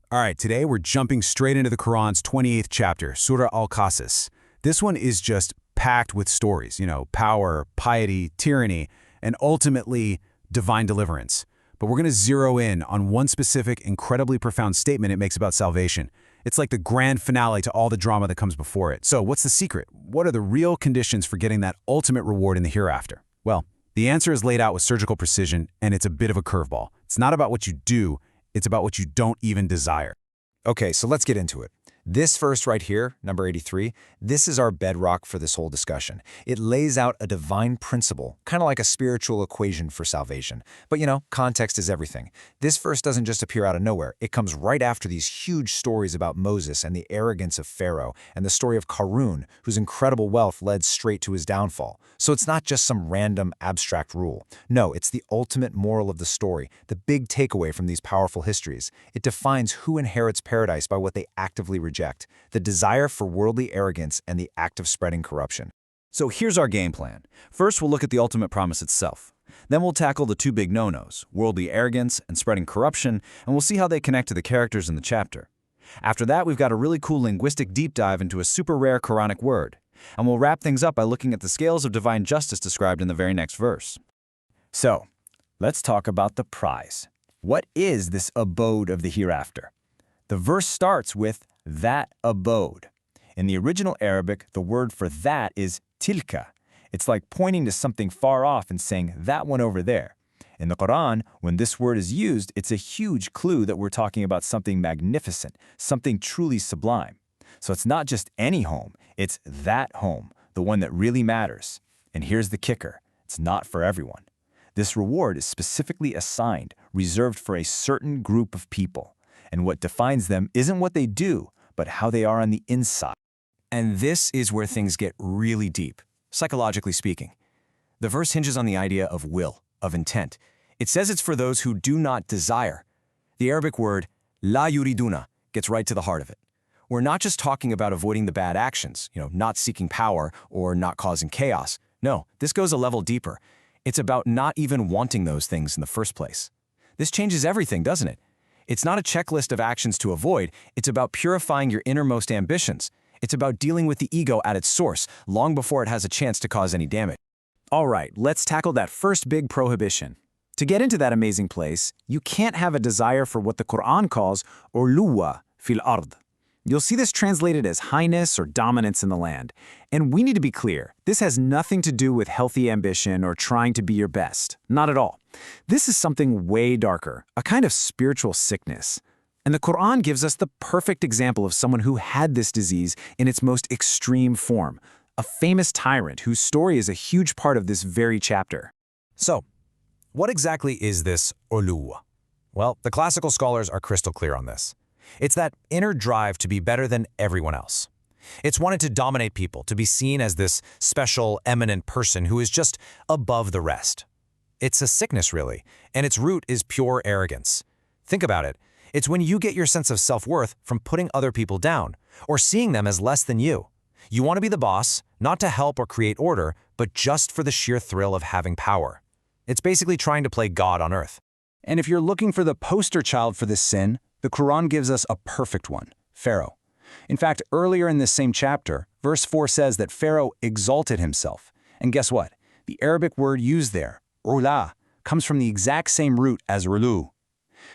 All right, today we're jumping straight into the Quran's 28th chapter, Surah Al-Qasas. This one is just packed with stories, power, piety, tyranny, and ultimately divine deliverance. But we're going to zero in on one specific, incredibly profound statement it makes about salvation. It's like the grand finale to all the drama that comes before it. So what's the secret? What are the real conditions for getting that ultimate reward in the hereafter? Well, the answer is laid out with surgical precision, and it's a bit of a curveball. It's not about what you do, it's about what you don't even desire. Okay, so let's get into it. This verse right here, number 83, this is our bedrock for this whole discussion. It lays out a divine principle, kind of like a spiritual equation for salvation. But context is everything. This verse doesn't just appear out of nowhere. It comes right after these huge stories about Moses and the arrogance of Pharaoh, and the story of Qarun, whose incredible wealth led straight to his downfall. So it's not just some random abstract rule. No, it's the ultimate moral of the story, the big takeaway from these powerful histories. It defines who inherits paradise by what they actively reject. The desire for worldly arrogance and the act of spreading corruption. So here's our game plan. First, we'll look at the ultimate promise itself. Then we'll tackle the two big no-nos, worldly arrogance and spreading corruption, and we'll see how they connect to the characters in the chapter. After that, we've got a really cool linguistic deep dive into a super rare Quranic word. And we'll wrap things up by looking at the scales of divine justice described in the very next verse. So, let's talk about the prize. What is this abode of the hereafter? The verse starts with that abode. In the original Arabic, the word for that is tilka. It's like pointing to something far off and saying, that one over there. In the Quran, when this word is used, it's a huge clue that we're talking about something magnificent, something truly sublime. So it's not just any home, it's that home, the one that really matters. And here's the kicker, it's not for everyone. This reward is specifically assigned, reserved for a certain group of people. And what defines them isn't what they do, but how they are on the inside. And this is where things get really deep, psychologically speaking. The verse hinges on the idea of will, of intent. It says it's for those who do not desire. The Arabic word la yuriduna gets right to the heart of it. We're not just talking about avoiding the bad actions, not seeking power or not causing chaos. No, this goes a level deeper. It's about not even wanting those things in the first place. This changes everything, doesn't it? It's not a checklist of actions to avoid, it's about purifying your innermost ambitions. It's about dealing with the ego at its source, long before it has a chance to cause any damage. All right, let's tackle that first big prohibition. To get into that amazing place, you can't have a desire for what the Quran calls uluwa fil ard. You'll see this translated as highness or dominance in the land. And we need to be clear, this has nothing to do with healthy ambition or trying to be your best. Not at all. This is something way darker, a kind of spiritual sickness. And the Quran gives us the perfect example of someone who had this disease in its most extreme form, a famous tyrant whose story is a huge part of this very chapter. So, what exactly is this uluwa? Well, the classical scholars are crystal clear on this. It's that inner drive to be better than everyone else. It's wanting to dominate people, to be seen as this special, eminent person who is just above the rest. It's a sickness, really, and its root is pure arrogance. Think about it. It's when you get your sense of self-worth from putting other people down, or seeing them as less than you. You want to be the boss, not to help or create order, but just for the sheer thrill of having power. It's basically trying to play God on earth. And if you're looking for the poster child for this sin, the Quran gives us a perfect one, Pharaoh. In fact, earlier in this same chapter, verse 4 says that Pharaoh exalted himself. And guess what? The Arabic word used there, ula, comes from the exact same root as rulu.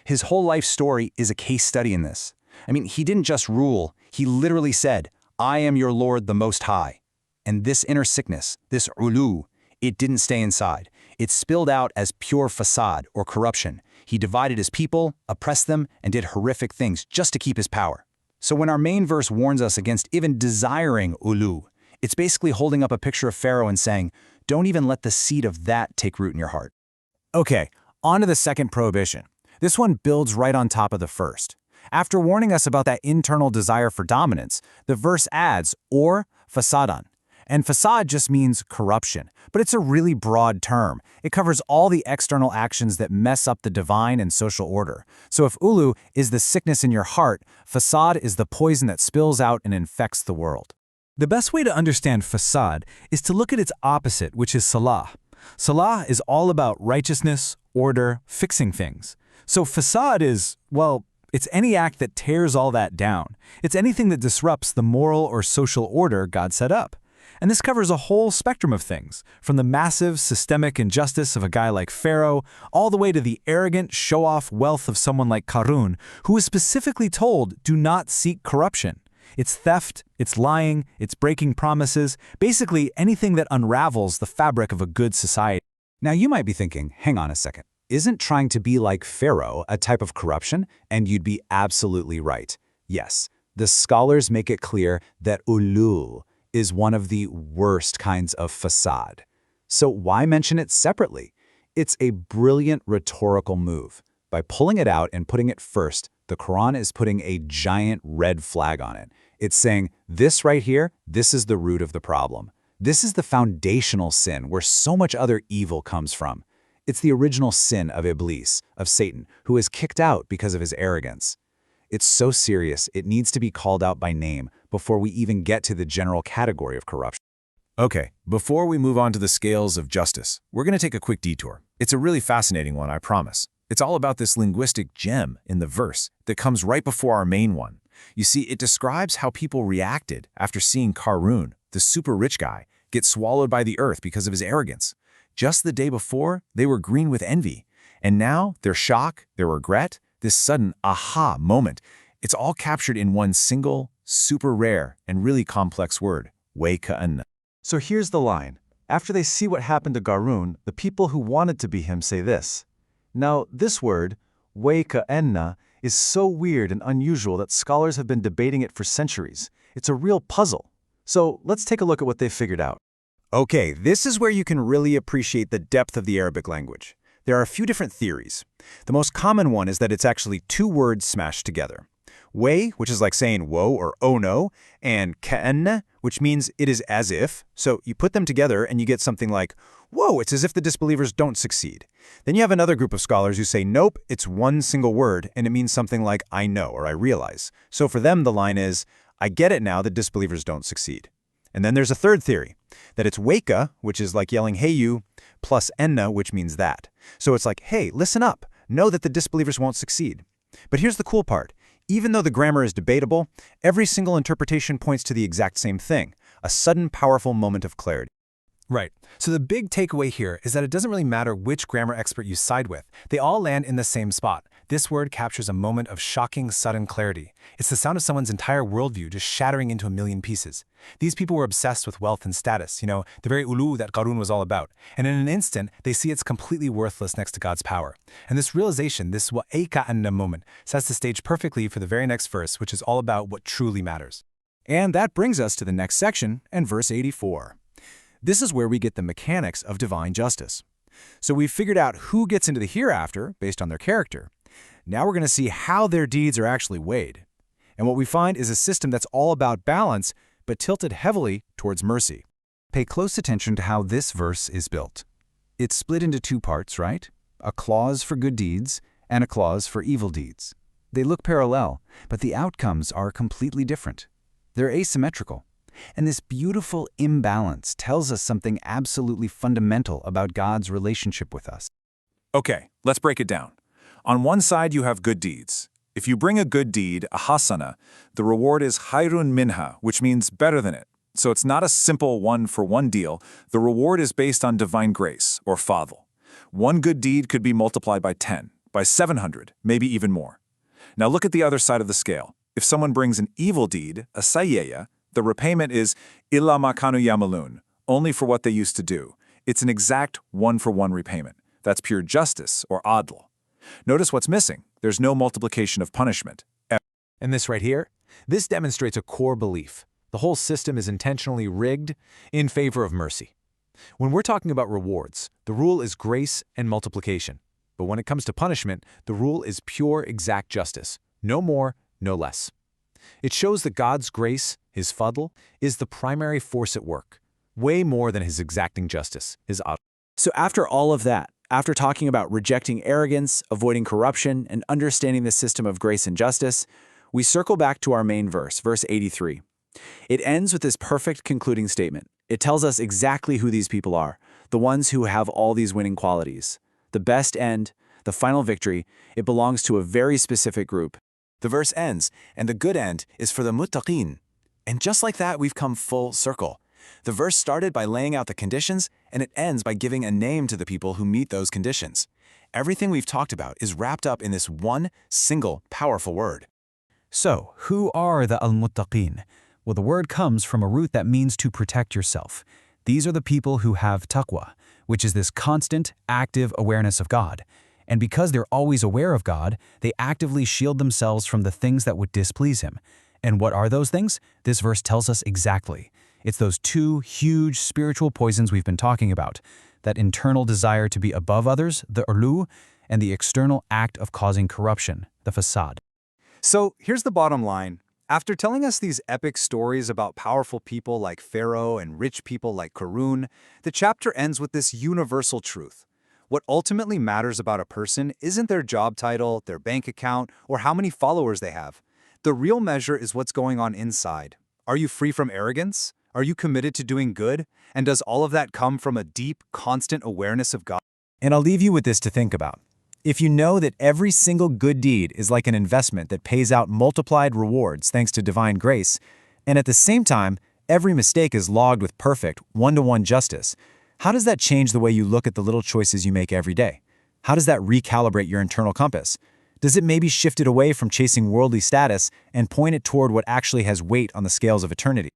His whole life story is a case study in this. I mean, he didn't just rule, he literally said, I am your Lord the Most High. And this inner sickness, this ulu, it didn't stay inside. It spilled out as pure facade or corruption. He divided his people, oppressed them, and did horrific things just to keep his power. So when our main verse warns us against even desiring ulu, it's basically holding up a picture of Pharaoh and saying, don't even let the seed of that take root in your heart. Okay, on to the second prohibition. This one builds right on top of the first. After warning us about that internal desire for dominance, the verse adds, or fasadan. And fasad just means corruption, but it's a really broad term. It covers all the external actions that mess up the divine and social order. So if ulu is the sickness in your heart, fasad is the poison that spills out and infects the world. The best way to understand fasad is to look at its opposite, which is salah. Salah is all about righteousness, order, fixing things. So fasad is, well, It's any act that tears all that down. It's anything that disrupts the moral or social order God set up. And this covers a whole spectrum of things, from the massive systemic injustice of a guy like Pharaoh, all the way to the arrogant, show-off wealth of someone like Qarun, who was specifically told, do not seek corruption. It's theft, it's lying, it's breaking promises, basically anything that unravels the fabric of a good society. Now you might be thinking, hang on a second, isn't trying to be like Pharaoh a type of corruption? And you'd be absolutely right. Yes, the scholars make it clear that ulul is one of the worst kinds of facade. So why mention it separately? It's a brilliant rhetorical move. By pulling it out and putting it first, the Quran is putting a giant red flag on it. It's saying, this right here, this is the root of the problem. This is the foundational sin where so much other evil comes from. It's the original sin of Iblis, of Satan, who is kicked out because of his arrogance. It's so serious, it needs to be called out by name before we even get to the general category of corruption. Okay, before we move on to the scales of justice, we're going to take a quick detour. It's a really fascinating one, I promise. It's all about this linguistic gem in the verse that comes right before our main one. You see, it describes how people reacted after seeing Qarun, the super rich guy, get swallowed by the earth because of his arrogance. Just the day before, they were green with envy. And now, their shock, their regret, this sudden aha moment, it's all captured in one single, super rare, and really complex word, way ka'anna. So here's the line. After they see what happened to Qarun, the people who wanted to be him say this. Now, this word, way ka'anna, is so weird and unusual that scholars have been debating it for centuries. It's a real puzzle. So let's take a look at what they figured out. Okay, this is where you can really appreciate the depth of the Arabic language. There are a few different theories. The most common one is that it's actually two words smashed together. Way, which is like saying whoa or oh no, and ka'anna, which means it is as if. So you put them together and you get something like, whoa, it's as if the disbelievers don't succeed. Then you have another group of scholars who say, nope, it's one single word, and it means something like I know or I realize. So for them, the line is, I get it now that disbelievers don't succeed. And then there's a third theory, that it's weka, which is like yelling, hey you, plus enna, which means that. So it's like, hey, listen up, know that the disbelievers won't succeed. But here's the cool part. Even though the grammar is debatable, every single interpretation points to the exact same thing, a sudden, powerful moment of clarity. Right. So the big takeaway here is that it doesn't really matter which grammar expert you side with. They all land in the same spot. This word captures a moment of shocking, sudden clarity. It's the sound of someone's entire worldview just shattering into a million pieces. These people were obsessed with wealth and status, the very ulu that Qarun was all about. And in an instant, they see it's completely worthless next to God's power. And this realization, this wa'eka anna moment, sets the stage perfectly for the very next verse, which is all about what truly matters. And that brings us to the next section and verse 84. This is where we get the mechanics of divine justice. So we've figured out who gets into the hereafter based on their character. Now we're going to see how their deeds are actually weighed. And what we find is a system that's all about balance, but tilted heavily towards mercy. Pay close attention to how this verse is built. It's split into two parts, right? A clause for good deeds and a clause for evil deeds. They look parallel, but the outcomes are completely different. They're asymmetrical. And this beautiful imbalance tells us something absolutely fundamental about God's relationship with us. Okay, let's break it down. On one side, you have good deeds. If you bring a good deed, a hasana, the reward is khairun minha, which means better than it. So it's not a simple one-for-one deal. The reward is based on divine grace, or fadl. One good deed could be multiplied by 10, by 700, maybe even more. Now look at the other side of the scale. If someone brings an evil deed, a sayyeya, the repayment is illa ma kanu yamalun, only for what they used to do. It's an exact one-for-one repayment. That's pure justice, or adl. Notice what's missing. There's no multiplication of punishment. And this right here, this demonstrates a core belief. The whole system is intentionally rigged in favor of mercy. When we're talking about rewards, the rule is grace and multiplication. But when it comes to punishment, the rule is pure exact justice. No more, no less. It shows that God's grace, his fadl, is the primary force at work, way more than his exacting justice, his adl. So after all of that, after talking about rejecting arrogance, avoiding corruption, and understanding the system of grace and justice, we circle back to our main verse, verse 83. It ends with this perfect concluding statement. It tells us exactly who these people are, the ones who have all these winning qualities. The best end, the final victory, it belongs to a very specific group. The verse ends, and the good end is for the muttaqin. And just like that, we've come full circle. The verse started by laying out the conditions, and it ends by giving a name to the people who meet those conditions. Everything we've talked about is wrapped up in this one single powerful word. So, who are the al-muttaqin? Well, the word comes from a root that means to protect yourself. These are the people who have taqwa, which is this constant, active awareness of God. And because they're always aware of God, they actively shield themselves from the things that would displease Him. And what are those things? This verse tells us exactly. It's those two huge spiritual poisons we've been talking about, that internal desire to be above others, the ulu, and the external act of causing corruption, the fasad. So here's the bottom line. After telling us these epic stories about powerful people like Pharaoh and rich people like Qarun, the chapter ends with this universal truth. What ultimately matters about a person isn't their job title, their bank account, or how many followers they have. The real measure is what's going on inside. Are you free from arrogance? Are you committed to doing good? And does all of that come from a deep, constant awareness of God? And I'll leave you with this to think about. If you know that every single good deed is like an investment that pays out multiplied rewards thanks to divine grace, and at the same time, every mistake is logged with perfect, one-to-one justice, how does that change the way you look at the little choices you make every day? How does that recalibrate your internal compass? Does it maybe shift it away from chasing worldly status and point it toward what actually has weight on the scales of eternity?